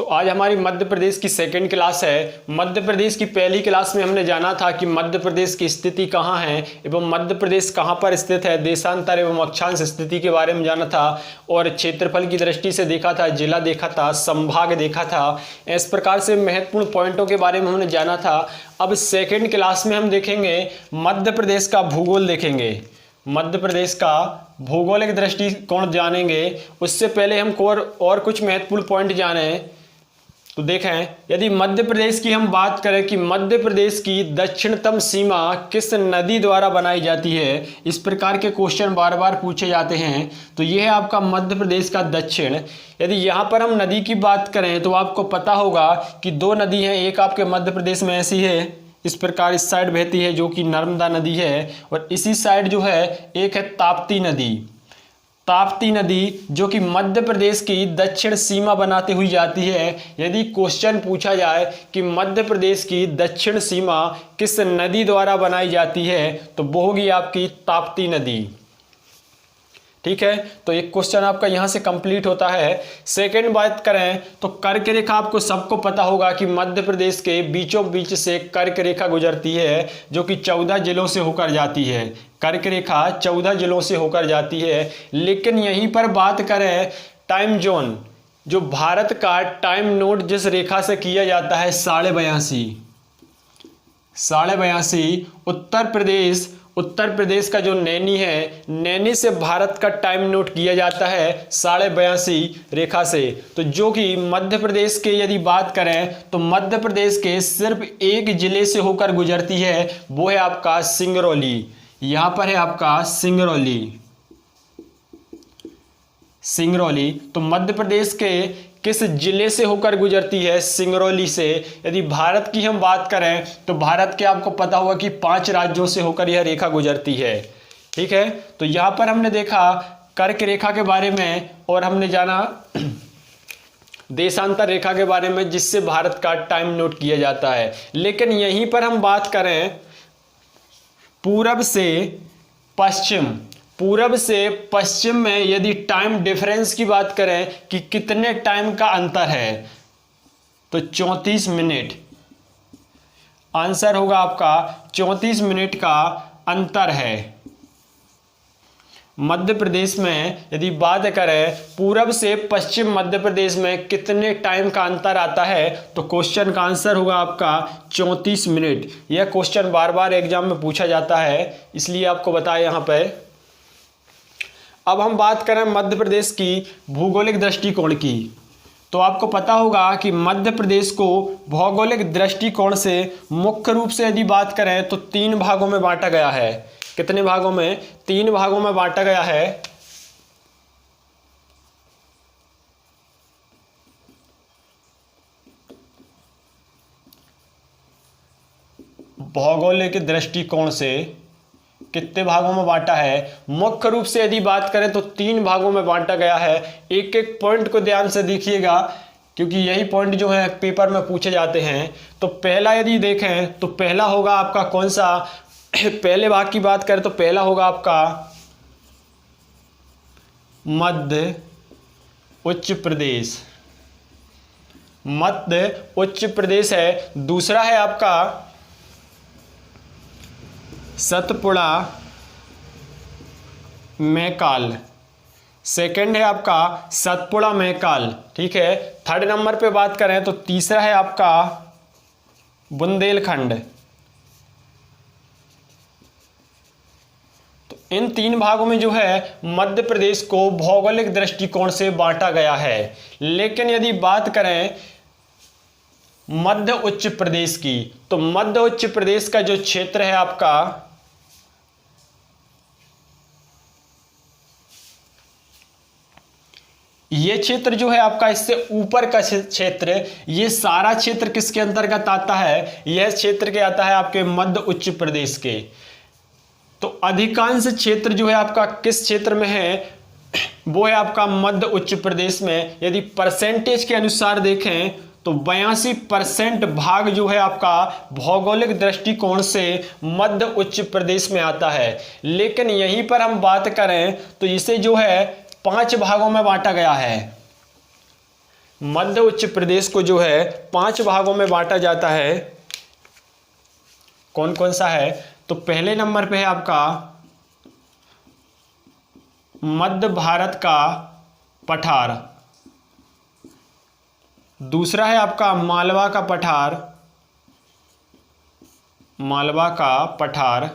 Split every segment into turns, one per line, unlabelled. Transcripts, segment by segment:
तो आज हमारी मध्य प्रदेश की सेकंड क्लास है। मध्य प्रदेश की पहली क्लास में हमने जाना था कि मध्य प्रदेश की स्थिति कहाँ है एवं मध्य प्रदेश कहाँ पर स्थित है, देशांतर एवं अक्षांश स्थिति के बारे में जाना था और क्षेत्रफल की दृष्टि से देखा था, जिला देखा था, संभाग देखा था। इस प्रकार से महत्वपूर्ण पॉइंटों के बारे में हमने जाना था। अब सेकेंड क्लास में हम देखेंगे मध्य प्रदेश का भूगोल देखेंगे, मध्य प्रदेश का भौगोलिक दृष्टिकोण जानेंगे। उससे पहले हम और कुछ महत्वपूर्ण पॉइंट जाने। तो देखें, यदि मध्य प्रदेश की हम बात करें कि मध्य प्रदेश की दक्षिणतम सीमा किस नदी द्वारा बनाई जाती है, इस प्रकार के क्वेश्चन बार बार पूछे जाते हैं। तो यह है आपका मध्य प्रदेश का दक्षिण। यदि यहाँ पर हम नदी की बात करें तो आपको पता होगा कि दो नदी हैं, एक आपके मध्य प्रदेश में ऐसी है, इस प्रकार इस साइड बहती है जो कि नर्मदा नदी है, और इसी साइड जो है एक है ताप्ती नदी। ताप्ती नदी जो कि मध्य प्रदेश की दक्षिण सीमा बनाते हुई जाती है। यदि क्वेश्चन पूछा जाए कि मध्य प्रदेश की दक्षिण सीमा किस नदी द्वारा बनाई जाती है तो वो होगी आपकी ताप्ती नदी। ठीक है, तो एक क्वेश्चन आपका यहां से कंप्लीट होता है। सेकंड बात करें तो कर्क रेखा, आपको सबको पता होगा कि मध्य प्रदेश के बीचों बीच से कर्क रेखा गुजरती है जो कि 14 जिलों से होकर जाती है। कर्क रेखा 14 जिलों से होकर जाती है। लेकिन यहीं पर बात करें टाइम जोन, जो भारत का टाइम नोट जिस रेखा से किया जाता है 82.5 उत्तर प्रदेश का जो नैनी है, नैनी से भारत का टाइम नोट किया जाता है 82.5 रेखा से। तो जो कि मध्य प्रदेश के यदि बात करें तो मध्य प्रदेश के सिर्फ एक जिले से होकर गुजरती है, वो है आपका सिंगरौली। यहां पर है आपका सिंगरौली। तो मध्य प्रदेश के किस जिले से होकर गुजरती है? सिंगरौली से। यदि भारत की हम बात करें तो भारत के आपको पता होगा कि 5 राज्यों से होकर यह रेखा गुजरती है। ठीक है, तो यहां पर हमने देखा कर्क रेखा के बारे में और हमने जाना देशांतर रेखा के बारे में जिससे भारत का टाइम नोट किया जाता है। लेकिन यहीं पर हम बात करें पूरब से पश्चिम में यदि टाइम डिफरेंस की बात करें कि कितने टाइम का अंतर है तो 34 मिनट। आंसर होगा आपका 34 मिनट का अंतर है। मध्य प्रदेश में यदि बात करें पूरब से पश्चिम मध्य प्रदेश में कितने टाइम का अंतर आता है तो क्वेश्चन का आंसर होगा आपका 34 मिनट। यह क्वेश्चन बार बार एग्जाम में पूछा जाता है, इसलिए आपको बताया यहां पर। अब हम बात करें मध्य प्रदेश की भौगोलिक दृष्टिकोण की, तो आपको पता होगा कि मध्य प्रदेश को भौगोलिक दृष्टिकोण से मुख्य रूप से यदि बात करें तो 3 भागों में बांटा गया है। कितने भागों में? 3 भागों में बांटा गया है। भौगोलिक दृष्टिकोण से कितने भागों में बांटा है? मुख्य रूप से यदि बात करें तो 3 भागों में बांटा गया है। एक एक पॉइंट को ध्यान से देखिएगा क्योंकि यही पॉइंट जो है पेपर में पूछे जाते हैं। तो पहला यदि देखें तो पहला होगा आपका कौन सा? पहले भाग की बात करें तो पहला होगा आपका मध्य उच्च प्रदेश है। दूसरा है आपका सतपुड़ा मैकाल। सेकंड है आपका सतपुड़ा मैकाल। ठीक है, थर्ड नंबर पे बात करें तो तीसरा है आपका बुंदेलखंड। तो इन 3 भागों में जो है मध्य प्रदेश को भौगोलिक दृष्टिकोण से बांटा गया है। लेकिन यदि बात करें मध्य उच्च प्रदेश की तो मध्य उच्च प्रदेश का जो क्षेत्र है आपका ये क्षेत्र जो है आपका इससे ऊपर का क्षेत्र, ये सारा क्षेत्र किसके अंतर्गत आता है? यह क्षेत्र के आता है आपके मध्य उच्च प्रदेश के। तो अधिकांश क्षेत्र जो है आपका किस क्षेत्र में है? वो है आपका मध्य उच्च प्रदेश में। यदि परसेंटेज के अनुसार देखें तो 82% भाग जो है आपका भौगोलिक दृष्टिकोण से मध्य उच्च प्रदेश में आता है। लेकिन यहीं पर हम बात करें तो इसे जो है 5 भागों में बांटा गया है। मध्य उच्च प्रदेश को जो है 5 भागों में बांटा जाता है। कौन कौन सा है? तो पहले नंबर पे है आपका मध्य भारत का पठार, दूसरा है आपका मालवा का पठार, मालवा का पठार,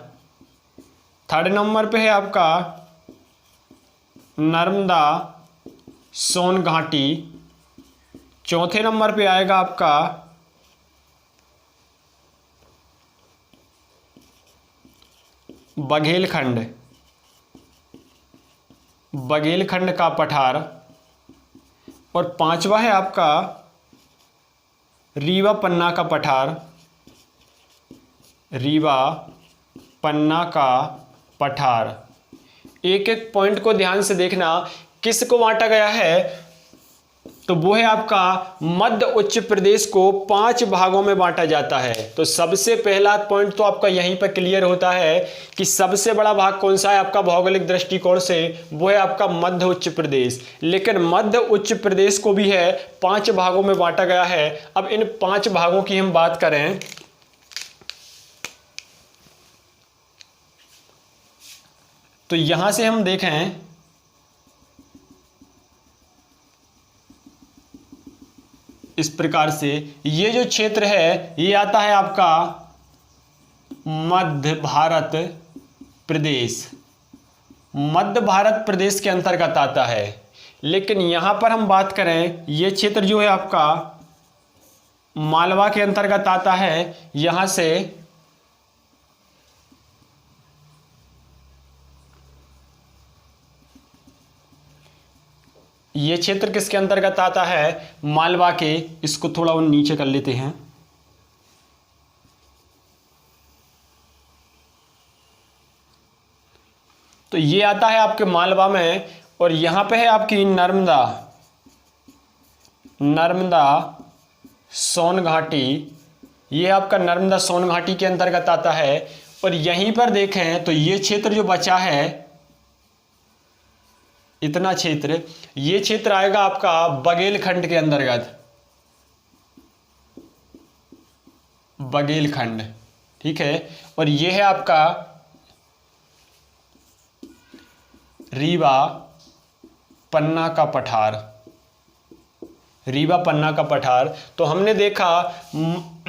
थर्ड नंबर पे है आपका नर्मदा सोन घाटी, चौथे नंबर पे आएगा आपका बघेलखंड, बघेलखंड का पठार, और पांचवा है आपका रीवा पन्ना का पठार, रीवा पन्ना का पठार। एक एक पॉइंट को ध्यान से देखना, किसको बांटा गया है? तो वो है आपका मध्य उच्च प्रदेश को 5 भागों में बांटा जाता है। तो सबसे पहला पॉइंट तो आपका यहीं पर क्लियर होता है कि सबसे बड़ा भाग कौन सा है आपका भौगोलिक दृष्टिकोण से? वो है आपका मध्य उच्च प्रदेश। लेकिन मध्य उच्च प्रदेश को भी है 5 भागों में बांटा गया है। अब इन 5 भागों की हम बात करें तो यहां से हम देखें इस प्रकार से, ये जो क्षेत्र है ये आता है आपका मध्य भारत प्रदेश, मध्य भारत प्रदेश के अंतर्गत आता है। लेकिन यहां पर हम बात करें, ये क्षेत्र जो है आपका मालवा के अंतर्गत आता है। यहां से ये क्षेत्र किसके अंतर्गत आता है? मालवा के। इसको थोड़ा और नीचे कर लेते हैं। तो ये आता है आपके मालवा में, और यहां पे है आपकी नर्मदा, नर्मदा सोन घाटी। ये आपका नर्मदा सोन घाटी के अंतर्गत आता है। और यहीं पर देखें तो ये क्षेत्र जो बचा है, इतना क्षेत्र, ये क्षेत्र आएगा आपका बघेलखंड के अंतर्गत, बघेलखंड। ठीक है। और ये है आपका रीवा पन्ना का पठार, रीवा पन्ना का पठार। तो हमने देखा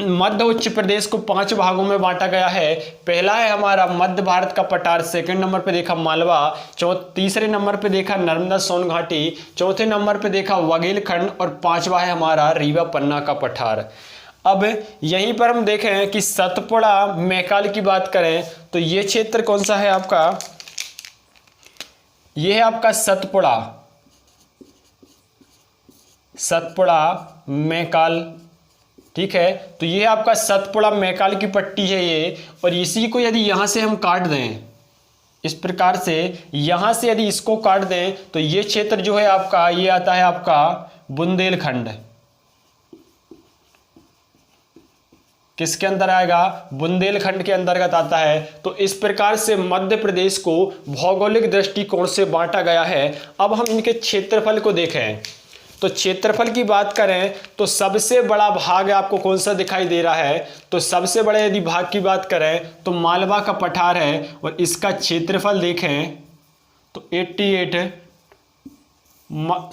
मध्य उच्च प्रदेश को 5 भागों में बांटा गया है। पहला है हमारा मध्य भारत का पठार, सेकंड नंबर पे देखा मालवा, तीसरे नंबर पे देखा नर्मदा सोन घाटी, चौथे नंबर पे देखा बघेलखंड, और पांचवा है हमारा रीवा पन्ना का पठार। अब यहीं पर हम देखें कि सतपुड़ा मैकाल की बात करें तो ये क्षेत्र कौन सा है आपका? ये है आपका सतपुड़ा, सतपुड़ा मैकाल। ठीक है। तो ये आपका सतपुड़ा मैकाल की पट्टी है ये। और इसी को यदि यहां से हम काट दें, इस प्रकार से यहां से यदि इसको काट दें तो ये क्षेत्र जो है आपका, ये आता है आपका बुंदेलखंड। किसके अंदर आएगा? बुंदेलखंड के अंतर्गत आता है। तो इस प्रकार से मध्य प्रदेश को भौगोलिक दृष्टिकोण से बांटा गया है। अब हम इनके क्षेत्रफल को देखें तो क्षेत्रफल की बात करें तो सबसे बड़ा भाग आपको कौन सा दिखाई दे रहा है? तो सबसे बड़े यदि भाग की बात करें तो मालवा का पठार है, और इसका क्षेत्रफल देखें तो 88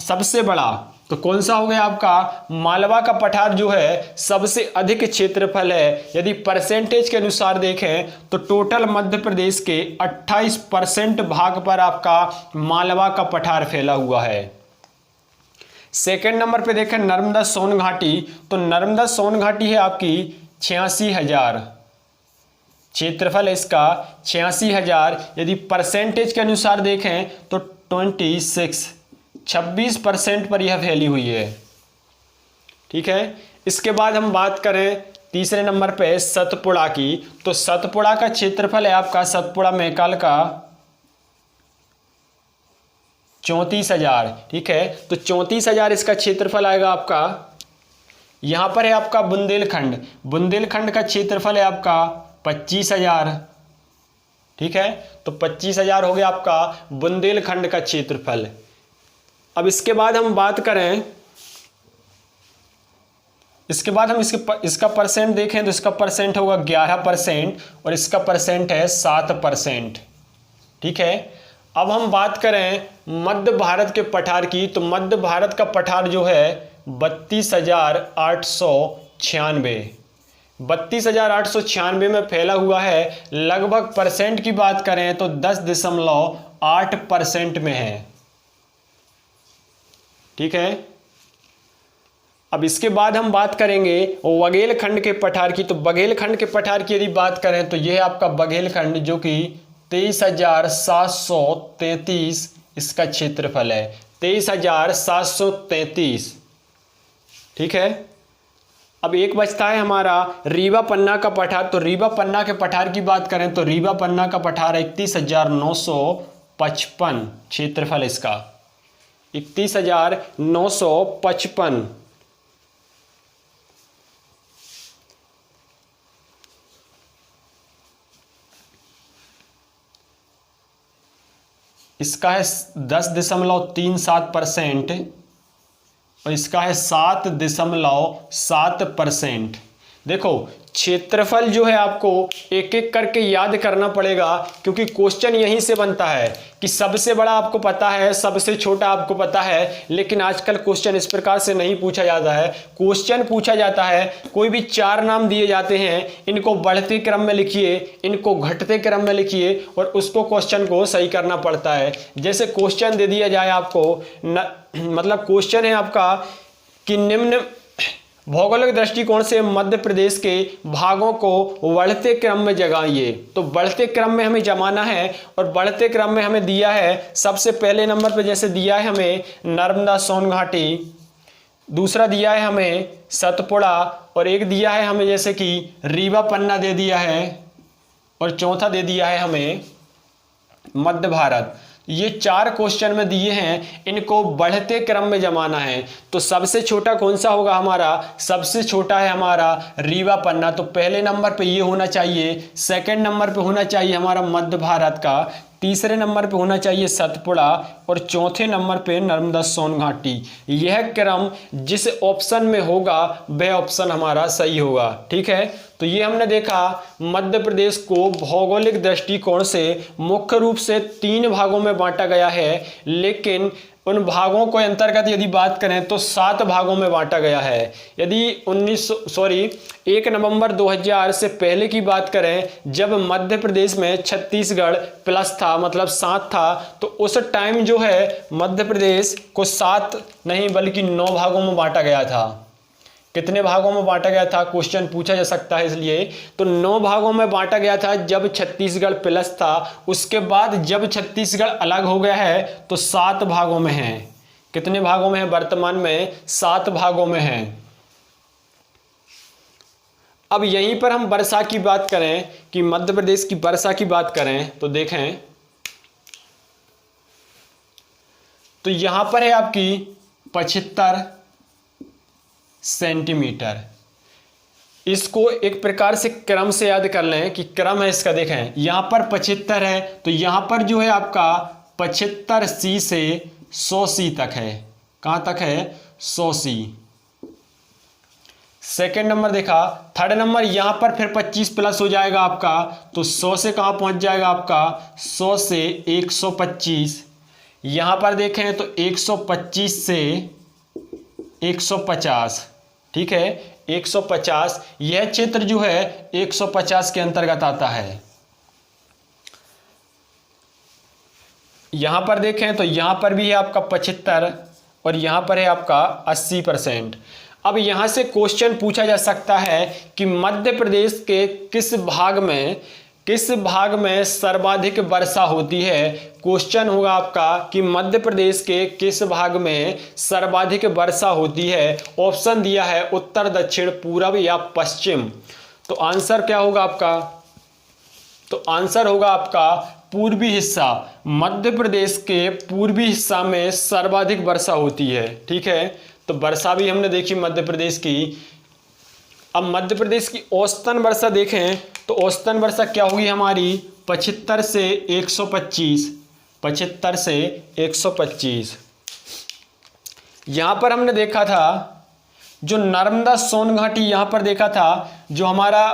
सबसे बड़ा। तो कौन सा हो गया आपका? मालवा का पठार जो है सबसे अधिक क्षेत्रफल है। यदि परसेंटेज के अनुसार देखें तो टोटल मध्य प्रदेश के 28% भाग पर आपका मालवा का पठार फैला हुआ है। सेकंड नंबर पे देखें नर्मदा सोन घाटी, तो नर्मदा सोन घाटी है आपकी 86,000, क्षेत्रफल है इसका 86,000। यदि परसेंटेज के अनुसार देखें तो 26% पर यह फैली हुई है। ठीक है। इसके बाद हम बात करें तीसरे नंबर पे सतपुड़ा की, तो सतपुड़ा का क्षेत्रफल है आपका सतपुड़ा मैकाल का 34,000। ठीक है। तो 34,000 इसका क्षेत्रफल आएगा आपका। यहां पर है आपका बुंदेलखंड, बुंदेलखंड का क्षेत्रफल है आपका 25,000। ठीक है। तो 25,000 हो गया आपका बुंदेलखंड का क्षेत्रफल। अब इसके बाद हम बात करें इसके बाद हम इसका परसेंट देखें तो इसका परसेंट होगा 11% और इसका परसेंट है 7%। ठीक है, अब हम बात करें मध्य भारत के पठार की, तो मध्य भारत का पठार जो है 32,896 में फैला हुआ है। लगभग परसेंट की बात करें तो 10.8% में है। ठीक है, अब इसके बाद हम बात करेंगे बघेलखंड के पठार की। तो बघेलखंड के पठार की यदि बात करें तो यह आपका बघेलखंड जो कि 23,733 इसका क्षेत्रफल है, 23,733। ठीक है, अब एक बचता है हमारा रीवा पन्ना का पठार। तो रीवा पन्ना के पठार की बात करें तो रीवा पन्ना का पठार 31,955 क्षेत्रफल इसका, 31,955। इसका है 10.37% और इसका है 7.7%। देखो क्षेत्रफल जो है आपको एक एक करके याद करना पड़ेगा, क्योंकि क्वेश्चन यहीं से बनता है कि सबसे बड़ा आपको पता है, सबसे छोटा आपको पता है, लेकिन आजकल क्वेश्चन इस प्रकार से नहीं पूछा जाता है। क्वेश्चन पूछा जाता है, कोई भी 4 नाम दिए जाते हैं, इनको बढ़ते क्रम में लिखिए, इनको घटते क्रम में लिखिए और उसको क्वेश्चन को सही करना पड़ता है। जैसे क्वेश्चन दे दिया जाए आपको मतलब क्वेश्चन है आपका कि निम्न भौगोलिक दृष्टिकोण से मध्य प्रदेश के भागों को बढ़ते क्रम में जगाइए। तो बढ़ते क्रम में हमें जमाना है और बढ़ते क्रम में हमें दिया है, सबसे पहले नंबर पे जैसे दिया है हमें नर्मदा सोन घाटी, दूसरा दिया है हमें सतपुड़ा और एक दिया है हमें जैसे कि रीवा पन्ना दे दिया है और चौथा दे दिया है हमें मध्य भारत। ये 4 क्वेश्चन में दिए हैं, इनको बढ़ते क्रम में जमाना है। तो सबसे छोटा कौन सा होगा हमारा? सबसे छोटा है हमारा रीवा पन्ना। तो पहले नंबर पे ये होना चाहिए, सेकंड नंबर पे होना चाहिए हमारा मध्य भारत का, तीसरे नंबर पे होना चाहिए सतपुड़ा और चौथे नंबर पे नर्मदा सोन घाटी। यह क्रम जिस ऑप्शन में होगा वह ऑप्शन हमारा सही होगा। ठीक है, तो ये हमने देखा मध्य प्रदेश को भौगोलिक दृष्टिकोण से मुख्य रूप से 3 भागों में बांटा गया है, लेकिन उन भागों को अंतर्गत यदि बात करें तो 7 भागों में बांटा गया है। यदि 1 नवंबर 2000 से पहले की बात करें, जब मध्य प्रदेश में छत्तीसगढ़ प्लस था, मतलब 7 था, तो उस टाइम जो है मध्य प्रदेश को 7 नहीं बल्कि 9 भागों में बांटा गया था। कितने भागों में बांटा गया था? क्वेश्चन पूछा जा सकता है, इसलिए तो 9 भागों में बांटा गया था जब छत्तीसगढ़ प्लस था। उसके बाद जब छत्तीसगढ़ अलग हो गया है तो 7 भागों में है। कितने भागों में है? वर्तमान में 7 भागों में है। अब यहीं पर हम वर्षा की बात करें कि मध्य प्रदेश की वर्षा की बात करें तो देखें, तो यहां पर है आपकी 75 सेंटीमीटर। इसको एक प्रकार से क्रम से याद कर लें कि क्रम है इसका। देखें यहां पर 75 है, तो यहां पर जो है आपका 75C से 100C तक है। कहां तक है? 100C। सेकेंड नंबर देखा, थर्ड नंबर यहां पर फिर 25 प्लस हो जाएगा आपका, तो 100 से कहां पहुंच जाएगा आपका? 100 से 125। यहां पर देखें तो 125 से 150। ठीक है, 150, यह क्षेत्र जो है 150 के अंतर्गत आता है। यहां पर देखें तो यहां पर भी है आपका 75 और यहां पर है आपका 80%। अब यहां से क्वेश्चन पूछा जा सकता है कि मध्य प्रदेश के किस भाग में सर्वाधिक वर्षा होती है। क्वेश्चन होगा आपका कि मध्य प्रदेश के किस भाग में सर्वाधिक वर्षा होती है। ऑप्शन दिया है उत्तर, दक्षिण, पूर्व या पश्चिम। तो आंसर क्या होगा आपका? तो आंसर होगा आपका पूर्वी हिस्सा। मध्य प्रदेश के पूर्वी हिस्सा में सर्वाधिक वर्षा होती है। ठीक है, तो वर्षा भी हमने देखी मध्य प्रदेश की। अब मध्य प्रदेश की औसतन वर्षा देखें तो औसतन वर्षा क्या होगी हमारी? 75 से 125। 75 से 125। यहां पर हमने देखा था जो नर्मदा सोन घाटी यहां पर देखा था, जो हमारा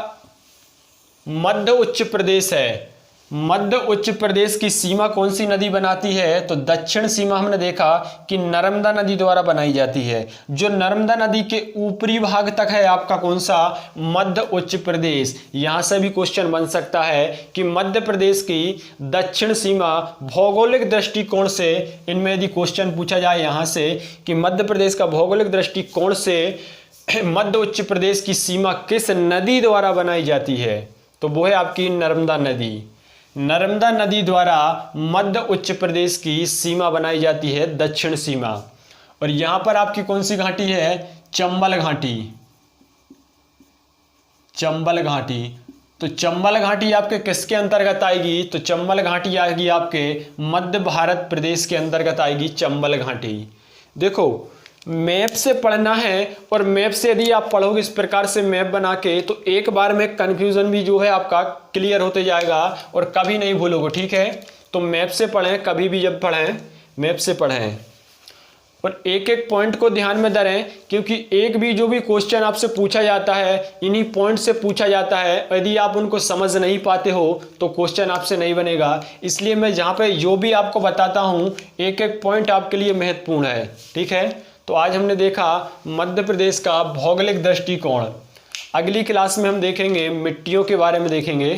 मध्य उच्च प्रदेश है, मध्य उच्च प्रदेश की सीमा कौन सी नदी बनाती है? तो दक्षिण सीमा हमने देखा कि नर्मदा नदी द्वारा बनाई जाती है। जो नर्मदा नदी के ऊपरी भाग तक है आपका कौन सा? मध्य उच्च प्रदेश। यहां से भी क्वेश्चन बन सकता है कि मध्य प्रदेश की दक्षिण सीमा भौगोलिक दृष्टिकोण से, इनमें यदि क्वेश्चन पूछा जाए यहां से कि मध्य प्रदेश का भौगोलिक दृष्टिकोण से मध्य उच्च प्रदेश की सीमा किस नदी द्वारा बनाई जाती है? तो वो है आपकी नर्मदा नदी। नर्मदा नदी द्वारा मध्य उच्च प्रदेश की सीमा बनाई जाती है, दक्षिण सीमा। और यहां पर आपकी कौन सी घाटी है? चंबल घाटी। चंबल घाटी। तो चंबल घाटी आपके किसके अंतर्गत आएगी? तो चंबल घाटी आएगी आपके मध्य भारत प्रदेश के अंतर्गत आएगी चंबल घाटी। देखो मैप से पढ़ना है, और मैप से यदि आप पढ़ोगे इस प्रकार से मैप बना के, तो एक बार में कंफ्यूजन भी जो है आपका क्लियर होते जाएगा और कभी नहीं भूलोगे। ठीक है, तो मैप से पढ़ें, कभी भी जब पढ़ें मैप से पढ़ें, और एक एक पॉइंट को ध्यान में धरें, क्योंकि एक भी जो भी क्वेश्चन आपसे पूछा जाता है इन्हीं पॉइंट से पूछा जाता है। यदि आप उनको समझ नहीं पाते हो तो क्वेश्चन आपसे नहीं बनेगा। इसलिए मैं जहाँ पे जो भी आपको बताता हूँ एक एक पॉइंट आपके लिए महत्वपूर्ण है। ठीक है, तो आज हमने देखा मध्य प्रदेश का भौगोलिक दृष्टिकोण। अगली क्लास में हम देखेंगे मिट्टियों के बारे में देखेंगे।